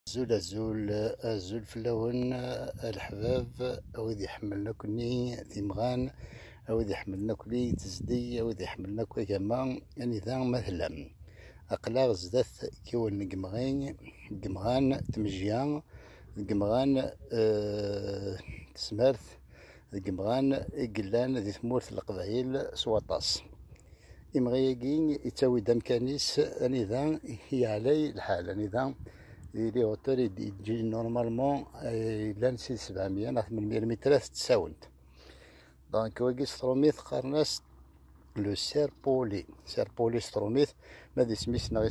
زول فلون الحباب أوذي حملنا كني ثمغان أوذي حملنا كلي تزدي أوذي حملنا كوي كما يعني ذا مثلا أقلاغ زدث كيون قمغان تمجيان قمغان تسمرث قمغان قلان ذي ثمورث القبائل سواطاس إمغيقين يتساوي دم كانيس أني ذا هي علي الحال أني ذا لي اوتور يجي نورمالمون لان 700 نا 800 متر تساونت دونك واقي ستروميث قرناس لو سيربولي ستروميث ماذا سميتنا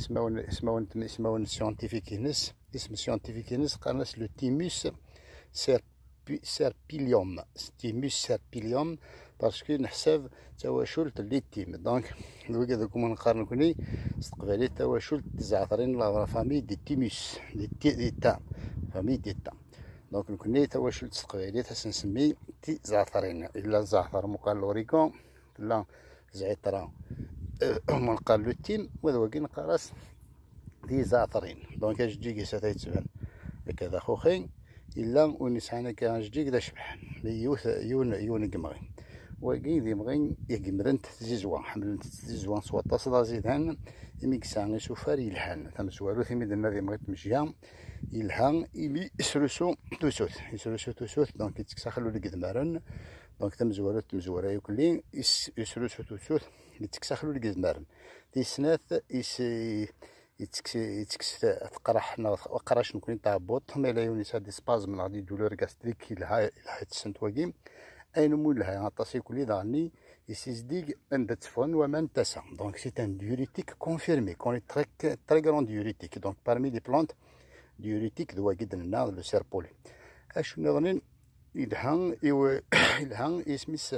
اسمون سيونتيفيك نس اسم سيونتيفيك نس قرناس لو تيموس سيربيليوم باسكو نحسب تواشلت لي تيم دونك لوكا دوكم نقارن كوني استقبالي تواشلت تزعترين لا فامي دي تيموس دي تا فامي دي تا دونك نكوني تواشلت استقبالي تسنسمي تي زعترين الا زعتر مقال لوريكون لا زعترا هما نقال لو تيم وهذا واقي نقراس دي زعترين دونك اش تجي ستيتبان هكذا خوخي إلا ونسعنا كان جديد دا شبح ليوث يون قمغي وكي ذي مغين يقمرن تزيزوان حملن تزيزوان سوا تصل زيدان يميك ساني سوفار يلحان ثم سوالو ثمي دنا ذي مغيت مشيان يلحان يمي يسرسو توسوث دونك يتكساخلو لقدمارن دونك ثم زوالو يكلي يسرسو توسوث يتكساخلو لقدمارن دي سناث يتكس تقرحنا وقراش نكون تعبط مالا يونس هادي سبازم من غادي دولور غاستريك لها تسنت واقيم اين مول لها عطاسي كلي داني يسيزديك عند تفون ومن تسع دونك سي ان ديوريتيك كونفيرمي كون تري غراند ديوريتيك دونك بارمي لي بلانت ديوريتيك دوا قد لنا لو سيربولي اش نظنين يلهان اسميس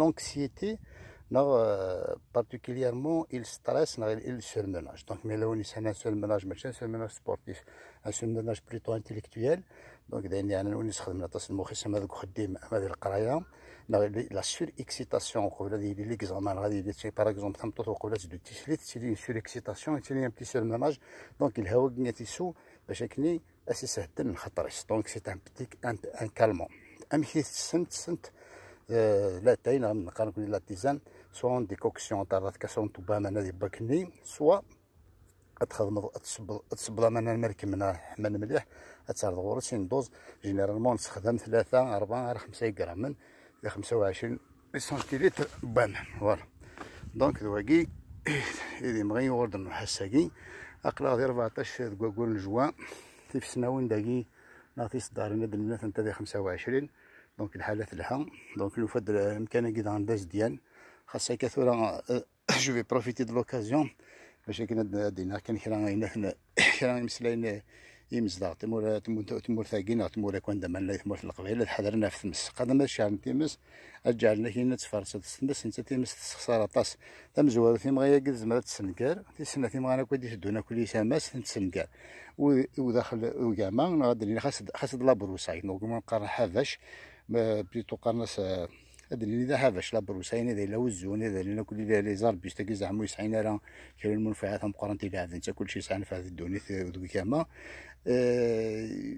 l'anxiété, particulièrement il stresse, il surmenage. Donc, mais là, on est un surmenage, mais un surmenage sportif, un surmenage plutôt intellectuel. Donc, on est un la surexcitation, l'examen, par exemple, c'est une surexcitation, c'est un petit surmenage. Donc, il y a donc c'est un calmant. لا تاين نقارن كل لا تيزان سواء ديكوكسيون تاع كاسون توباما نادي باكني سواء تخدم تصب من المركب من مليح تعرض غورسين دوز جينيرالمون نستخدم 3 4 5 غرام من 25 سنتيلتر بان فوالا دونك دواكي إذا مغي وردن حساكي أقلا غير 14 كواكول جوان في سناوين داكي نعطي صدار ندير من 25 دونك الحالات لها دونك نفضل الامكانيه كي عندها ديال خاصها كثوره جو في بروفيتي دو لوكازيون باش كنا دينا كان كرا مسلاين يمزدا تمور ثاقينا تمور كون دمان تمور في القبيله حضرنا في تمس قدم الشعر تيمس رجعنا كاين تفرس تسنس انت تيمس خساره طاس تم زوال في مغيا قد زمرت تسنكار تيسنا في مغانا كودي تدونا كل ساماس تسنكار وداخل وكاما غادي خاص لابروساي دونك ما نقارن حافاش بليتو قرناس هادي إذا حافاش لابروساين إذا إلا وزون إذا لنا كل لي زاربيس تاكي زعمو يسعين راه كاين المنفعات مقارنة إلى هذا انت كلشي يسعى في هذه الدنيا ودوك كاما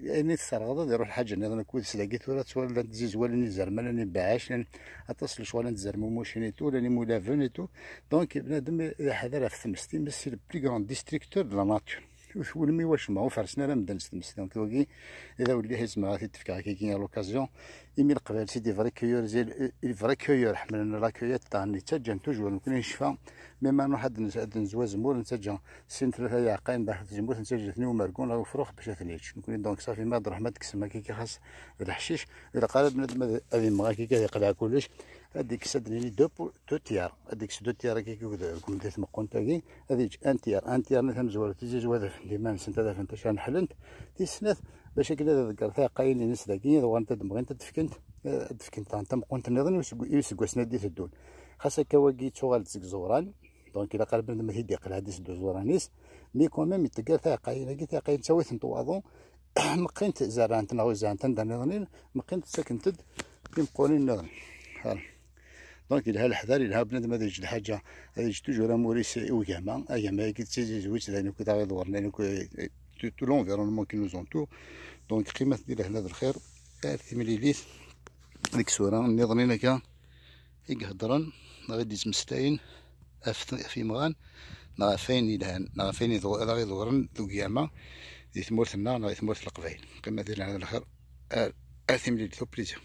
يعني تسرغض يروح الحاجة أنا كود سلاقيت ولا تسوال تزيز ولا نزرم ولا نباعش لان أتصل شوال نزرم موشينيتو ولا مولافونيتو دونك بنادم إذا حضر في ثمستي مي سي لو بلي غران ديستريكتور دو لا ناتور ولمي واش ما وفرسنا راه مدن ستمس دونك توكي اذا ولي حيت ما تفكر كي كاين لوكازيون يمي القبال سي دي فري كيور زي الفري كيور حملنا لاكيوات تاع نتاجا توجور ممكن نشفى مما واحد نزواز مول نتاجا سين 3 يعقين باح تجموت نتاجا ثني ومركون راه فروخ باش ثنيتش نكون دونك صافي ما درهم ما تكسم كي خاص الحشيش اذا قال بنادم هذه ما كي يقلع كلش هذيك سدني دو تيار هذيك دو تيار كي كوم ديت مقون تاكي هذيك ان تيار نفهم زوال تيجي زوال ديما سنت هذا فانت شان حلنت تيسنات باش كذا ذكر ثا قاين ناس داكي دو انت دمغي انت تفكنت انت مقون تنظن يسقوا سنادي تدون خاصك كواكي تشوغال تزك زوران دونك الا قال بنادم يدي قال هادي سدو زورانيس مي كوميم يتقال ثا قاين كي ثا قاين تساويت نطواضو مقينت زرانت نغو زانت ندنظنين مقينت ساكنتد يمقونين نظن دونك إلها الحذر، إلها بنادم هذا يجي الحاجة هذا يجي توجور موريس وكاما أياما كي تزوج لأنو كي تاغي دور لأنو تو لونفيرونمون كي نوزونتور. دونك قيمة ديال هذا الخير 30 مليليتر. ديك الصورة نظنين هكا يقهدرن غادي تمستاين في مغان نا فين يلهان نا فين يدورن ذو قيامة دي ثمورتنا نا ثمورت القبايل. قيمة ديال هذا الخير 30 مليليتر بليزير.